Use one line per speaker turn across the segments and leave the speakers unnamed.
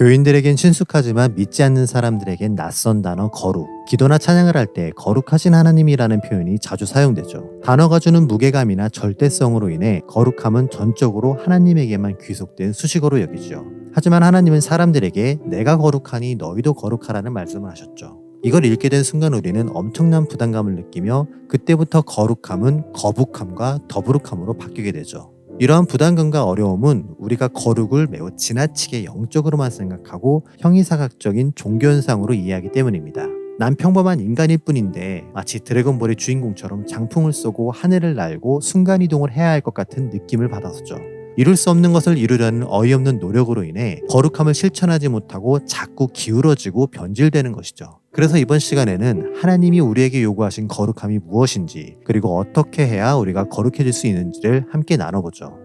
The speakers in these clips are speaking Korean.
교인들에겐 친숙하지만 믿지 않는 사람들에겐 낯선 단어 거룩. 기도나 찬양을 할 때 거룩하신 하나님이라는 표현이 자주 사용되죠. 단어가 주는 무게감이나 절대성으로 인해 거룩함은 전적으로 하나님에게만 귀속된 수식어로 여기죠. 하지만 하나님은 사람들에게 내가 거룩하니 너희도 거룩하라는 말씀을 하셨죠. 이걸 읽게 된 순간 우리는 엄청난 부담감을 느끼며 그때부터 거룩함은 거북함과 더부룩함으로 바뀌게 되죠. 이러한 부담감과 어려움은 우리가 거룩을 매우 지나치게 영적으로만 생각하고 형이사각적인 종교현상으로 이해하기 때문입니다. 난 평범한 인간일 뿐인데 마치 드래곤볼의 주인공처럼 장풍을 쏘고 하늘을 날고 순간이동을 해야 할 것 같은 느낌을 받아서죠. 이룰 수 없는 것을 이루려는 어이없는 노력으로 인해 거룩함을 실천하지 못하고 자꾸 기울어지고 변질되는 것이죠. 그래서 이번 시간에는 하나님이 우리에게 요구하신 거룩함이 무엇인지, 그리고 어떻게 해야 우리가 거룩해질 수 있는지를 함께 나눠보죠.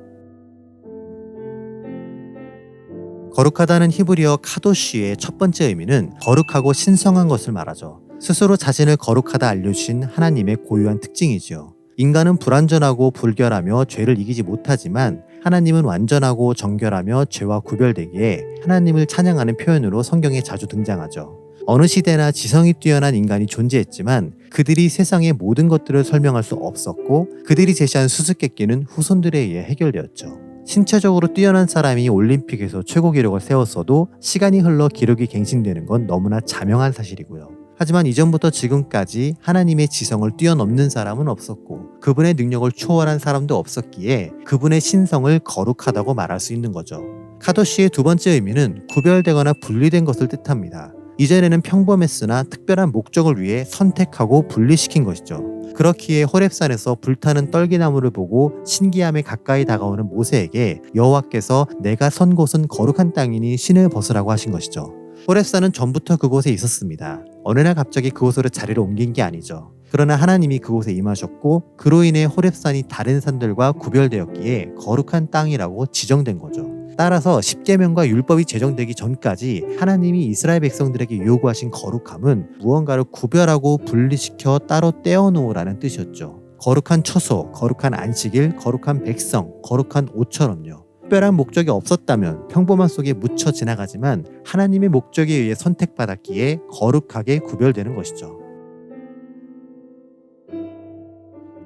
거룩하다는 히브리어 카도시의 첫 번째 의미는 거룩하고 신성한 것을 말하죠. 스스로 자신을 거룩하다 알려주신 하나님의 고유한 특징이지요. 인간은 불완전하고 불결하며 죄를 이기지 못하지만 하나님은 완전하고 정결하며 죄와 구별되기에 하나님을 찬양하는 표현으로 성경에 자주 등장하죠. 어느 시대나 지성이 뛰어난 인간이 존재했지만 그들이 세상의 모든 것들을 설명할 수 없었고 그들이 제시한 수수께끼는 후손들에 의해 해결되었죠. 신체적으로 뛰어난 사람이 올림픽에서 최고 기록을 세웠어도 시간이 흘러 기록이 갱신되는 건 너무나 자명한 사실이고요. 하지만 이전부터 지금까지 하나님의 지성을 뛰어넘는 사람은 없었고 그분의 능력을 초월한 사람도 없었기에 그분의 신성을 거룩하다고 말할 수 있는 거죠. 카도시의 두 번째 의미는 구별되거나 분리된 것을 뜻합니다. 이전에는 평범했으나 특별한 목적을 위해 선택하고 분리시킨 것이죠. 그렇기에 호렙산에서 불타는 떨기나무를 보고 신기함에 가까이 다가오는 모세에게 여호와께서 내가 선 곳은 거룩한 땅이니 신을 벗으라고 하신 것이죠. 호렙산은 전부터 그곳에 있었습니다. 어느 날 갑자기 그곳으로 자리를 옮긴 게 아니죠. 그러나 하나님이 그곳에 임하셨고 그로 인해 호렙산이 다른 산들과 구별되었기에 거룩한 땅이라고 지정된 거죠. 따라서 십계명과 율법이 제정되기 전까지 하나님이 이스라엘 백성들에게 요구하신 거룩함은 무언가를 구별하고 분리시켜 따로 떼어놓으라는 뜻이었죠. 거룩한 처소, 거룩한 안식일, 거룩한 백성, 거룩한 옷처럼요. 특별한 목적이 없었다면 평범한 속에 묻혀 지나가지만 하나님의 목적에 의해 선택받았기에 거룩하게 구별되는 것이죠.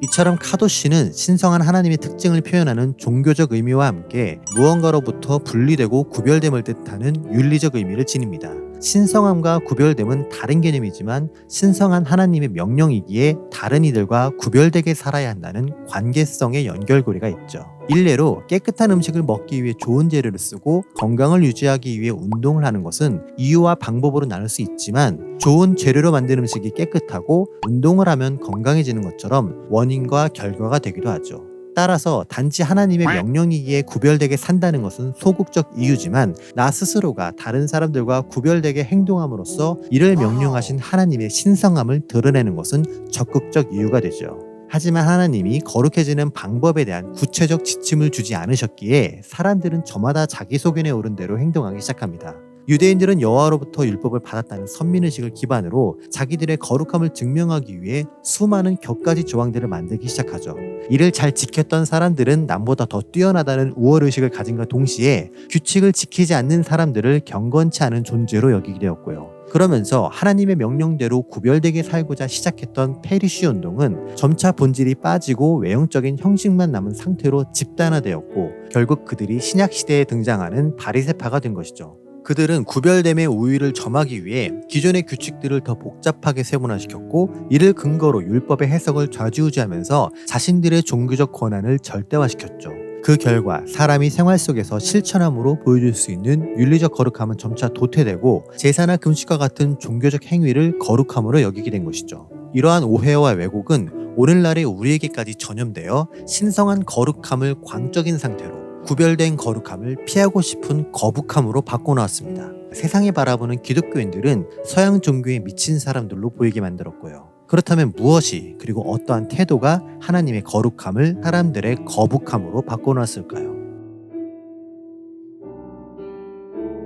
이처럼 카도시는 신성한 하나님의 특징을 표현하는 종교적 의미와 함께 무언가로부터 분리되고 구별됨을 뜻하는 윤리적 의미를 지닙니다. 신성함과 구별됨은 다른 개념이지만 신성한 하나님의 명령이기에 다른 이들과 구별되게 살아야 한다는 관계성의 연결고리가 있죠. 일례로 깨끗한 음식을 먹기 위해 좋은 재료를 쓰고 건강을 유지하기 위해 운동을 하는 것은 이유와 방법으로 나눌 수 있지만 좋은 재료로 만든 음식이 깨끗하고 운동을 하면 건강해지는 것처럼 원인과 결과가 되기도 하죠. 따라서 단지 하나님의 명령이기에 구별되게 산다는 것은 소극적 이유지만 나 스스로가 다른 사람들과 구별되게 행동함으로써 이를 명령하신 하나님의 신성함을 드러내는 것은 적극적 이유가 되죠. 하지만 하나님이 거룩해지는 방법에 대한 구체적 지침을 주지 않으셨기에 사람들은 저마다 자기 소견에 오른 대로 행동하기 시작합니다. 유대인들은 여호와로부터 율법을 받았다는 선민의식을 기반으로 자기들의 거룩함을 증명하기 위해 수많은 격가지 조항들을 만들기 시작하죠. 이를 잘 지켰던 사람들은 남보다 더 뛰어나다는 우월의식을 가진과 동시에 규칙을 지키지 않는 사람들을 경건치 않은 존재로 여기게 되었고요. 그러면서 하나님의 명령대로 구별되게 살고자 시작했던 페리시 운동은 점차 본질이 빠지고 외형적인 형식만 남은 상태로 집단화되었고 결국 그들이 신약시대에 등장하는 바리새파가 된 것이죠. 그들은 구별됨의 우위를 점하기 위해 기존의 규칙들을 더 복잡하게 세분화시켰고 이를 근거로 율법의 해석을 좌지우지하면서 자신들의 종교적 권한을 절대화시켰죠. 그 결과 사람이 생활 속에서 실천함으로 보여줄 수 있는 윤리적 거룩함은 점차 도태되고 제사나 금식과 같은 종교적 행위를 거룩함으로 여기게 된 것이죠. 이러한 오해와 왜곡은 오늘날의 우리에게까지 전염되어 신성한 거룩함을 광적인 상태로 구별된 거룩함을 피하고 싶은 거북함으로 바꿔놓았습니다. 세상에 바라보는 기독교인들은 서양 종교에 미친 사람들로 보이게 만들었고요. 그렇다면 무엇이 그리고 어떠한 태도가 하나님의 거룩함을 사람들의 거북함으로 바꿔놨을까요?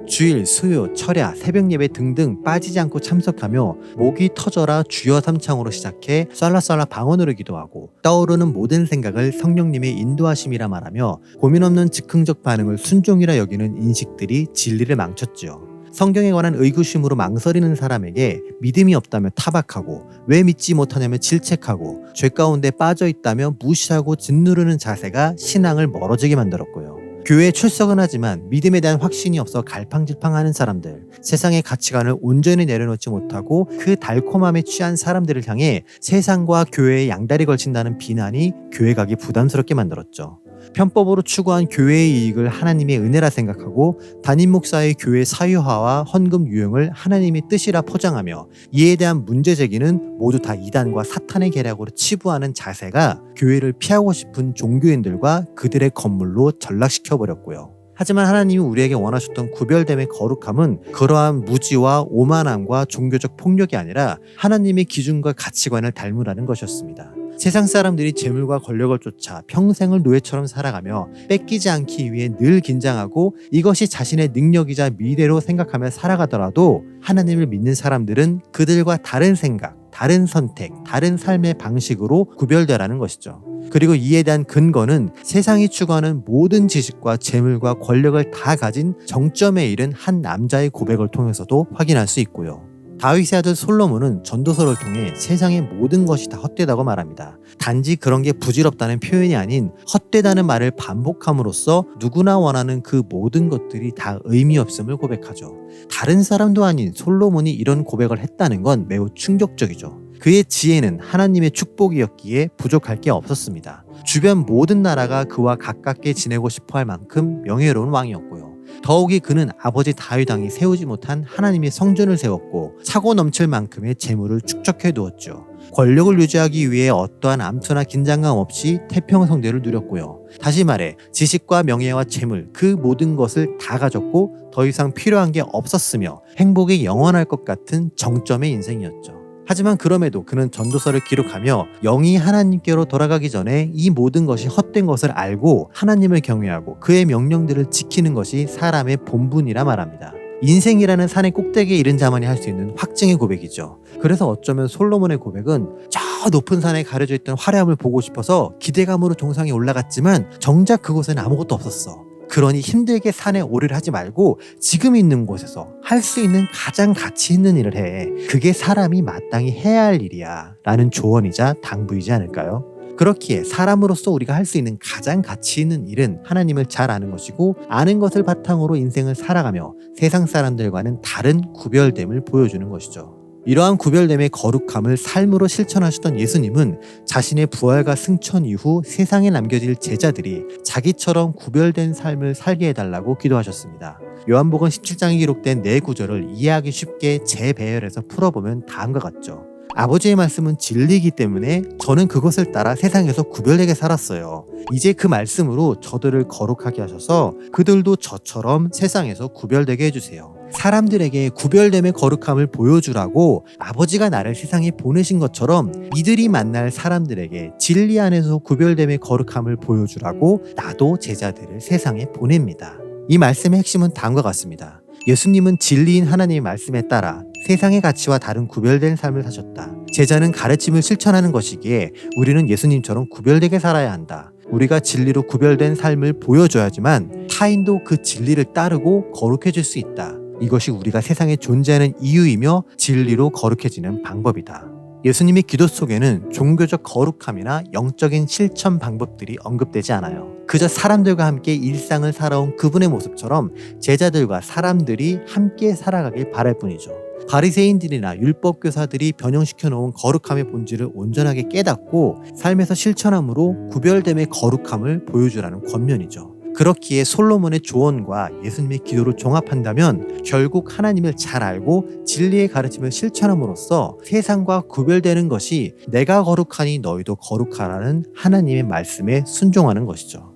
주일, 수요, 철야, 새벽 예배 등등 빠지지 않고 참석하며 목이 터져라 주여 삼창으로 시작해 쌀라쌀라 방언으로 기도하고 떠오르는 모든 생각을 성령님의 인도하심이라 말하며 고민 없는 즉흥적 반응을 순종이라 여기는 인식들이 진리를 망쳤지요. 성경에 관한 의구심으로 망설이는 사람에게 믿음이 없다며 타박하고 왜 믿지 못하냐며 질책하고 죄 가운데 빠져 있다며 무시하고 짓누르는 자세가 신앙을 멀어지게 만들었고요. 교회에 출석은 하지만 믿음에 대한 확신이 없어 갈팡질팡하는 사람들, 세상의 가치관을 온전히 내려놓지 못하고 그 달콤함에 취한 사람들을 향해 세상과 교회에 양다리 걸친다는 비난이 교회 가기 부담스럽게 만들었죠. 편법으로 추구한 교회의 이익을 하나님의 은혜라 생각하고 담임 목사의 교회 사유화와 헌금 유용을 하나님의 뜻이라 포장하며 이에 대한 문제 제기는 모두 다 이단과 사탄의 계략으로 치부하는 자세가 교회를 피하고 싶은 종교인들과 그들의 건물로 전락시켜버렸고요. 하지만 하나님이 우리에게 원하셨던 구별됨의 거룩함은 그러한 무지와 오만함과 종교적 폭력이 아니라 하나님의 기준과 가치관을 닮으라는 것이었습니다. 세상 사람들이 재물과 권력을 쫓아 평생을 노예처럼 살아가며 뺏기지 않기 위해 늘 긴장하고 이것이 자신의 능력이자 미래로 생각하며 살아가더라도 하나님을 믿는 사람들은 그들과 다른 생각, 다른 선택, 다른 삶의 방식으로 구별되라는 것이죠. 그리고 이에 대한 근거는 세상이 추구하는 모든 지식과 재물과 권력을 다 가진 정점에 이른 한 남자의 고백을 통해서도 확인할 수 있고요. 다윗의 아들 솔로몬은 전도서를 통해 세상의 모든 것이 다 헛되다고 말합니다. 단지 그런 게 부질없다는 표현이 아닌 헛되다는 말을 반복함으로써 누구나 원하는 그 모든 것들이 다 의미 없음을 고백하죠. 다른 사람도 아닌 솔로몬이 이런 고백을 했다는 건 매우 충격적이죠. 그의 지혜는 하나님의 축복이었기에 부족할 게 없었습니다. 주변 모든 나라가 그와 가깝게 지내고 싶어 할 만큼 명예로운 왕이었고요. 더욱이 그는 아버지 다윗 왕이 세우지 못한 하나님의 성전을 세웠고 차고 넘칠 만큼의 재물을 축적해 두었죠. 권력을 유지하기 위해 어떠한 암투나 긴장감 없이 태평성대를 누렸고요. 다시 말해 지식과 명예와 재물 그 모든 것을 다 가졌고 더 이상 필요한 게 없었으며 행복이 영원할 것 같은 정점의 인생이었죠. 하지만 그럼에도 그는 전도서를 기록하며 영이 하나님께로 돌아가기 전에 이 모든 것이 헛된 것을 알고 하나님을 경외하고 그의 명령들을 지키는 것이 사람의 본분이라 말합니다. 인생이라는 산의 꼭대기에 이른 자만이 할 수 있는 확증의 고백이죠. 그래서 어쩌면 솔로몬의 고백은 저 높은 산에 가려져 있던 화려함을 보고 싶어서 기대감으로 정상에 올라갔지만 정작 그곳에는 아무것도 없었어. 그러니 힘들게 산에 오르를 하지 말고 지금 있는 곳에서 할 수 있는 가장 가치 있는 일을 해. 그게 사람이 마땅히 해야 할 일이야. 라는 조언이자 당부이지 않을까요? 그렇기에 사람으로서 우리가 할 수 있는 가장 가치 있는 일은 하나님을 잘 아는 것이고 아는 것을 바탕으로 인생을 살아가며 세상 사람들과는 다른 구별됨을 보여주는 것이죠. 이러한 구별됨의 거룩함을 삶으로 실천하셨던 예수님은 자신의 부활과 승천 이후 세상에 남겨질 제자들이 자기처럼 구별된 삶을 살게 해달라고 기도하셨습니다. 요한복음 17장에 기록된 네 구절을 이해하기 쉽게 재배열해서 풀어보면 다음과 같죠. 아버지의 말씀은 진리이기 때문에 저는 그것을 따라 세상에서 구별되게 살았어요. 이제 그 말씀으로 저들을 거룩하게 하셔서 그들도 저처럼 세상에서 구별되게 해주세요. 사람들에게 구별됨의 거룩함을 보여주라고 아버지가 나를 세상에 보내신 것처럼 이들이 만날 사람들에게 진리 안에서 구별됨의 거룩함을 보여주라고 나도 제자들을 세상에 보냅니다. 이 말씀의 핵심은 다음과 같습니다. 예수님은 진리인 하나님의 말씀에 따라 세상의 가치와 다른 구별된 삶을 사셨다. 제자는 가르침을 실천하는 것이기에 우리는 예수님처럼 구별되게 살아야 한다. 우리가 진리로 구별된 삶을 보여줘야지만 타인도 그 진리를 따르고 거룩해질 수 있다. 이것이 우리가 세상에 존재하는 이유이며 진리로 거룩해지는 방법이다. 예수님의 기도 속에는 종교적 거룩함이나 영적인 실천 방법들이 언급되지 않아요. 그저 사람들과 함께 일상을 살아온 그분의 모습처럼 제자들과 사람들이 함께 살아가길 바랄 뿐이죠. 바리새인들이나 율법교사들이 변형시켜 놓은 거룩함의 본질을 온전하게 깨닫고 삶에서 실천함으로 구별됨의 거룩함을 보여주라는 권면이죠. 그렇기에 솔로몬의 조언과 예수님의 기도를 종합한다면 결국 하나님을 잘 알고 진리의 가르침을 실천함으로써 세상과 구별되는 것이 내가 거룩하니 너희도 거룩하라는 하나님의 말씀에 순종하는 것이죠.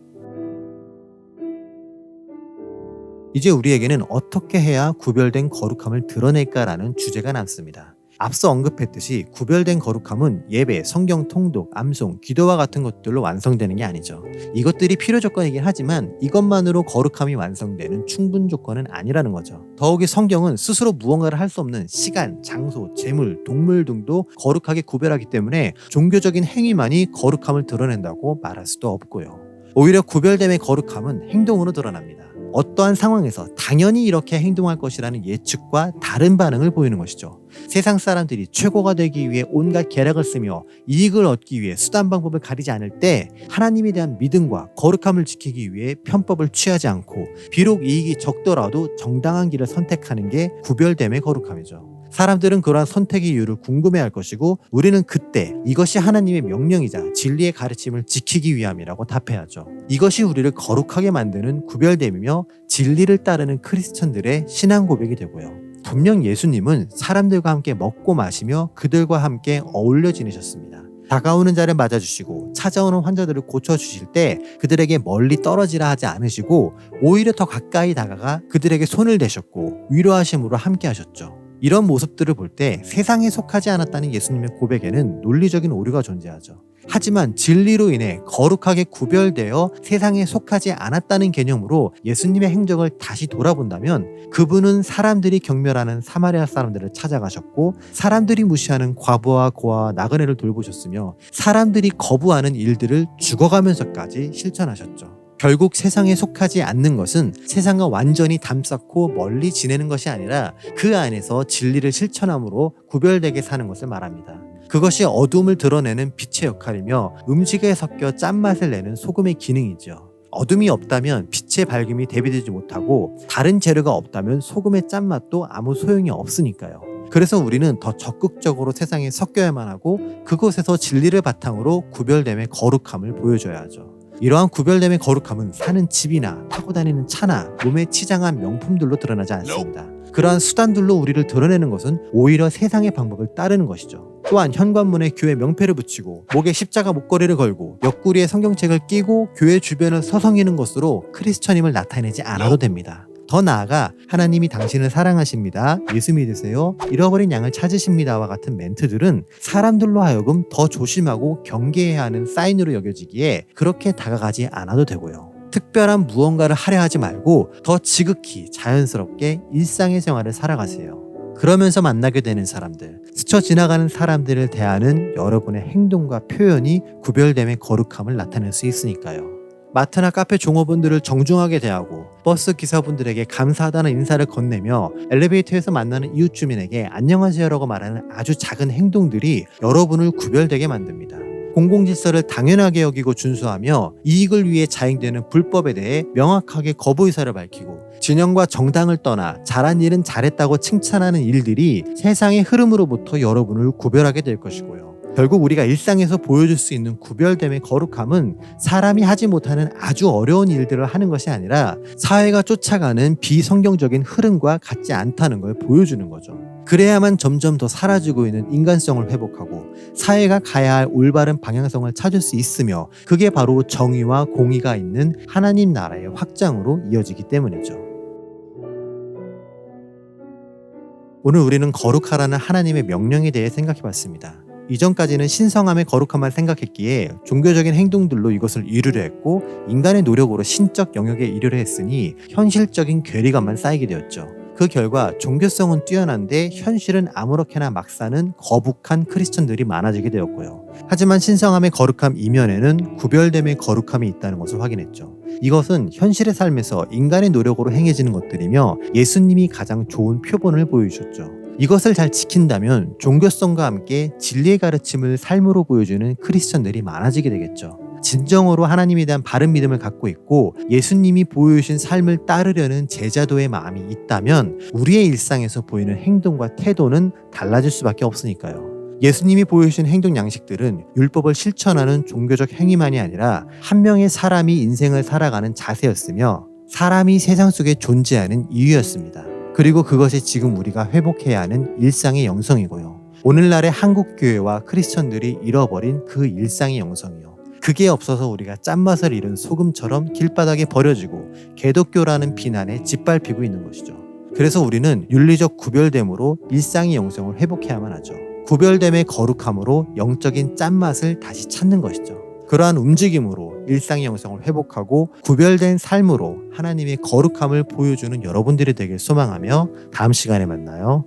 이제 우리에게는 어떻게 해야 구별된 거룩함을 드러낼까라는 주제가 남습니다. 앞서 언급했듯이 구별된 거룩함은 예배, 성경 통독, 암송, 기도와 같은 것들로 완성되는 게 아니죠. 이것들이 필요 조건이긴 하지만 이것만으로 거룩함이 완성되는 충분 조건은 아니라는 거죠. 더욱이 성경은 스스로 무언가를 할 수 없는 시간, 장소, 재물, 동물 등도 거룩하게 구별하기 때문에 종교적인 행위만이 거룩함을 드러낸다고 말할 수도 없고요. 오히려 구별됨의 거룩함은 행동으로 드러납니다. 어떠한 상황에서 당연히 이렇게 행동할 것이라는 예측과 다른 반응을 보이는 것이죠. 세상 사람들이 최고가 되기 위해 온갖 계략을 쓰며 이익을 얻기 위해 수단 방법을 가리지 않을 때 하나님에 대한 믿음과 거룩함을 지키기 위해 편법을 취하지 않고 비록 이익이 적더라도 정당한 길을 선택하는 게 구별됨의 거룩함이죠. 사람들은 그러한 선택의 이유를 궁금해할 것이고 우리는 그때 이것이 하나님의 명령이자 진리의 가르침을 지키기 위함이라고 답해야죠. 이것이 우리를 거룩하게 만드는 구별됨이며 진리를 따르는 크리스천들의 신앙 고백이 되고요. 분명 예수님은 사람들과 함께 먹고 마시며 그들과 함께 어울려 지내셨습니다. 다가오는 자를 맞아주시고 찾아오는 환자들을 고쳐주실 때 그들에게 멀리 떨어지라 하지 않으시고 오히려 더 가까이 다가가 그들에게 손을 대셨고 위로하심으로 함께 하셨죠. 이런 모습들을 볼 때 세상에 속하지 않았다는 예수님의 고백에는 논리적인 오류가 존재하죠. 하지만 진리로 인해 거룩하게 구별되어 세상에 속하지 않았다는 개념으로 예수님의 행적을 다시 돌아본다면 그분은 사람들이 경멸하는 사마리아 사람들을 찾아가셨고 사람들이 무시하는 과부와 고아와 나그네를 돌보셨으며 사람들이 거부하는 일들을 죽어가면서까지 실천하셨죠. 결국 세상에 속하지 않는 것은 세상과 완전히 담쌓고 멀리 지내는 것이 아니라 그 안에서 진리를 실천함으로 구별되게 사는 것을 말합니다. 그것이 어둠을 드러내는 빛의 역할이며 음식에 섞여 짠맛을 내는 소금의 기능이죠. 어둠이 없다면 빛의 밝음이 대비되지 못하고 다른 재료가 없다면 소금의 짠맛도 아무 소용이 없으니까요. 그래서 우리는 더 적극적으로 세상에 섞여야만 하고 그곳에서 진리를 바탕으로 구별됨의 거룩함을 보여줘야 하죠. 이러한 구별됨의 거룩함은 사는 집이나 타고 다니는 차나 몸에 치장한 명품들로 드러나지 않습니다. 그러한 수단들로 우리를 드러내는 것은 오히려 세상의 방법을 따르는 것이죠. 또한 현관문에 교회 명패를 붙이고 목에 십자가 목걸이를 걸고 옆구리에 성경책을 끼고 교회 주변을 서성이는 것으로 크리스천임을 나타내지 않아도 됩니다. 더 나아가 하나님이 당신을 사랑하십니다. 예수 믿으세요. 잃어버린 양을 찾으십니다와 같은 멘트들은 사람들로 하여금 더 조심하고 경계해야 하는 사인으로 여겨지기에 그렇게 다가가지 않아도 되고요. 특별한 무언가를 하려 하지 말고 더 지극히 자연스럽게 일상의 생활을 살아가세요. 그러면서 만나게 되는 사람들, 스쳐 지나가는 사람들을 대하는 여러분의 행동과 표현이 구별됨의 거룩함을 나타낼 수 있으니까요. 마트나 카페 종업원들을 정중하게 대하고 버스 기사분들에게 감사하다는 인사를 건네며 엘리베이터에서 만나는 이웃 주민에게 안녕하세요라고 말하는 아주 작은 행동들이 여러분을 구별되게 만듭니다. 공공질서를 당연하게 여기고 준수하며 이익을 위해 자행되는 불법에 대해 명확하게 거부 의사를 밝히고 진영과 정당을 떠나 잘한 일은 잘했다고 칭찬하는 일들이 세상의 흐름으로부터 여러분을 구별하게 될 것이고요. 결국 우리가 일상에서 보여줄 수 있는 구별됨의 거룩함은 사람이 하지 못하는 아주 어려운 일들을 하는 것이 아니라 사회가 쫓아가는 비성경적인 흐름과 같지 않다는 걸 보여주는 거죠. 그래야만 점점 더 사라지고 있는 인간성을 회복하고 사회가 가야 할 올바른 방향성을 찾을 수 있으며 그게 바로 정의와 공의가 있는 하나님 나라의 확장으로 이어지기 때문이죠. 오늘 우리는 거룩하라는 하나님의 명령에 대해 생각해 봤습니다. 이전까지는 신성함의 거룩함만 생각했기에 종교적인 행동들로 이것을 이루려 했고 인간의 노력으로 신적 영역에 이르려 했으니 현실적인 괴리감만 쌓이게 되었죠. 그 결과 종교성은 뛰어난데 현실은 아무렇게나 막 사는 거북한 크리스천들이 많아지게 되었고요. 하지만 신성함의 거룩함 이면에는 구별됨의 거룩함이 있다는 것을 확인했죠. 이것은 현실의 삶에서 인간의 노력으로 행해지는 것들이며 예수님이 가장 좋은 표본을 보여주셨죠. 이것을 잘 지킨다면 종교성과 함께 진리의 가르침을 삶으로 보여주는 크리스천들이 많아지게 되겠죠. 진정으로 하나님에 대한 바른 믿음을 갖고 있고 예수님이 보여주신 삶을 따르려는 제자도의 마음이 있다면 우리의 일상에서 보이는 행동과 태도는 달라질 수밖에 없으니까요. 예수님이 보여주신 행동 양식들은 율법을 실천하는 종교적 행위만이 아니라 한 명의 사람이 인생을 살아가는 자세였으며 사람이 세상 속에 존재하는 이유였습니다. 그리고 그것이 지금 우리가 회복해야 하는 일상의 영성이고요. 오늘날의 한국교회와 크리스천들이 잃어버린 그 일상의 영성이요. 그게 없어서 우리가 짠맛을 잃은 소금처럼 길바닥에 버려지고 개독교라는 비난에 짓밟히고 있는 것이죠. 그래서 우리는 윤리적 구별됨으로 일상의 영성을 회복해야만 하죠. 구별됨의 거룩함으로 영적인 짠맛을 다시 찾는 것이죠. 그러한 움직임으로 일상의 영성을 회복하고 구별된 삶으로 하나님의 거룩함을 보여주는 여러분들이 되길 소망하며 다음 시간에 만나요.